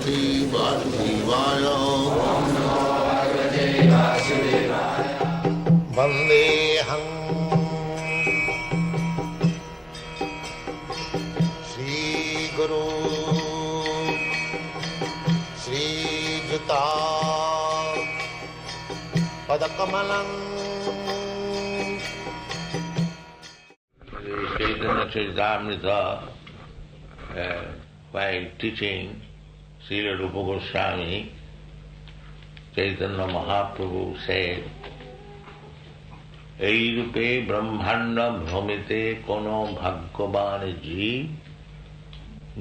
Vasudevaya. Vandeham Shri Guru Shri Juta Padakamalam. Chaitanya Charitamrita, while teaching Srila Rupa Goswami, Chaitanya Mahaprabhu said, "Ei rupe brahmanda bhramite kono bhagyavan jeev,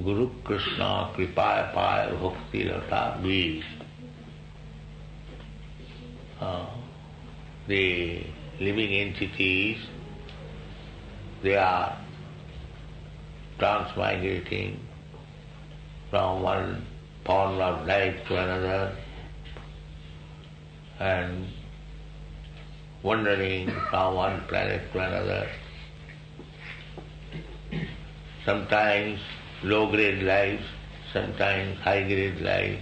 Guru Krishna kripaya paya bhakti rata veer." The living entities, they are transmigrating from one form of life to another and wandering from one planet to another. Sometimes low-grade life, sometimes high-grade life.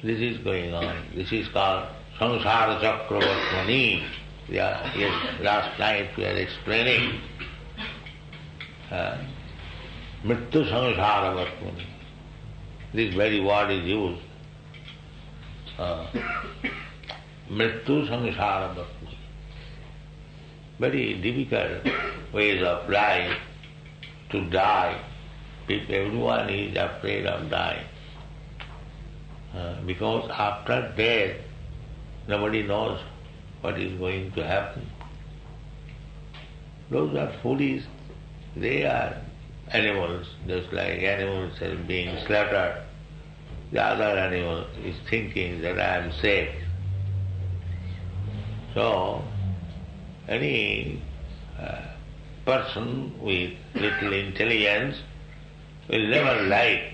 This is going on. This is called samsara chakravartmani. Yes, last night we are explaining mrityu samsara vartmani. This very word is used. Mrityu samsara vartmani. Very difficult ways of life to die. Everyone is afraid of dying. Because after death, nobody knows what is going to happen. Those are foolish. They are animals, just like animals are being slaughtered. The other animal is thinking that I am safe. So, any person with little intelligence will never like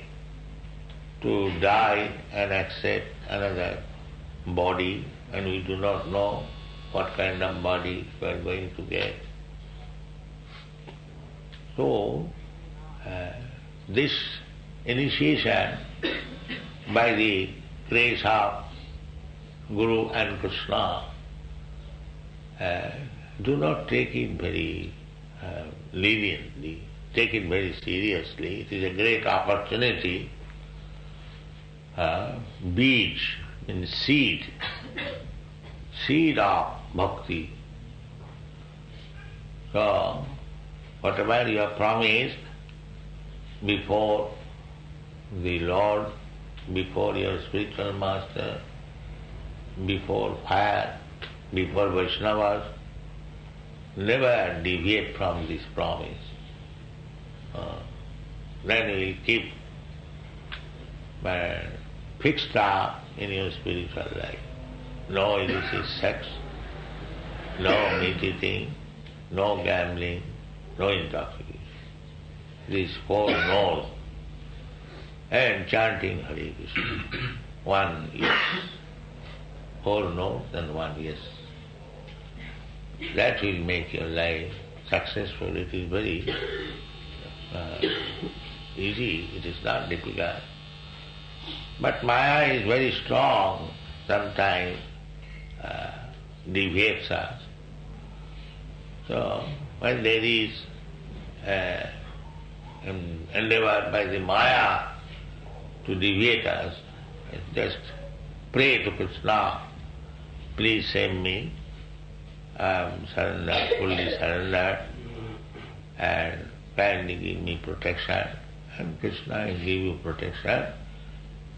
to die and accept another body, and we do not know what kind of body we are going to get. So, this initiation by the grace of Guru and Krishna, do not take it very leniently, take it very seriously. It is a great opportunity. Beej means seed of bhakti. So, whatever you have promised before the Lord, before your spiritual master, before fire, before Vaishnavas, never deviate from this promise. Then you will keep fixed up in your spiritual life. No illicit sex, no meat eating, no gambling, no intoxication. These four no's. And chanting Hare Krishna. One yes. Four no's and one yes. That will make your life successful. It is very easy. It is not difficult. But Maya is very strong, sometimes deviates us. So, when there is endeavor by the Maya to deviate us, just pray to Krishna, please save me, I am surrendered, fully surrendered, and kindly give me protection, and Krishna will give you protection.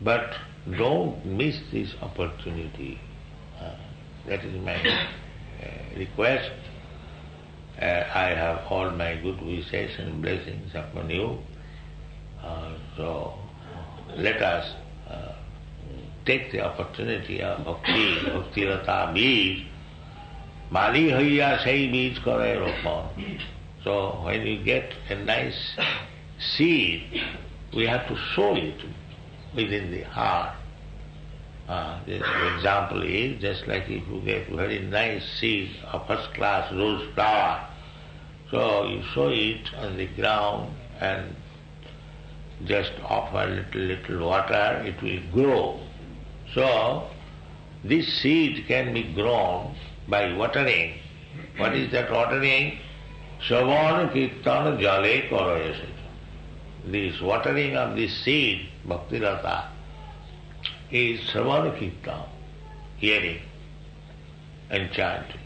But don't miss this opportunity. That is my request. I have all my good wishes and blessings upon you. So let us take the opportunity of bhakti, bhakti rata beej. Mali hoiya sai beej kare ropon. So when you get a nice seed, we have to sow it within the heart. The example is just like if you get very nice seed of first class rose flower, so you sow it on the ground and just offer little water, it will grow. So, this seed can be grown by watering. What is that watering? Shravan kirtan jale karayasita. This watering of this seed, bhakti rasa, is shravan kirtan, hearing and chanting.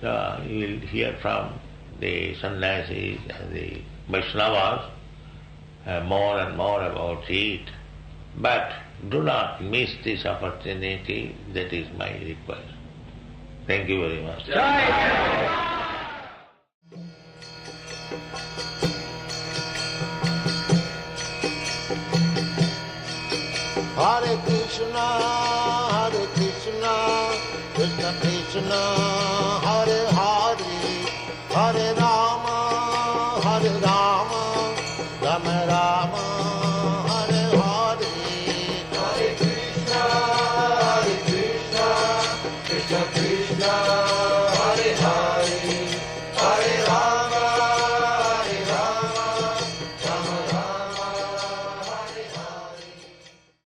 So you will hear from the sannyasis and the Vaishnavas more and more about it. But do not miss this opportunity, that is my request. Thank you very much. Hare Krishna, Krishna Krishna, Hare Hare, Hare Rama, Hare Rama.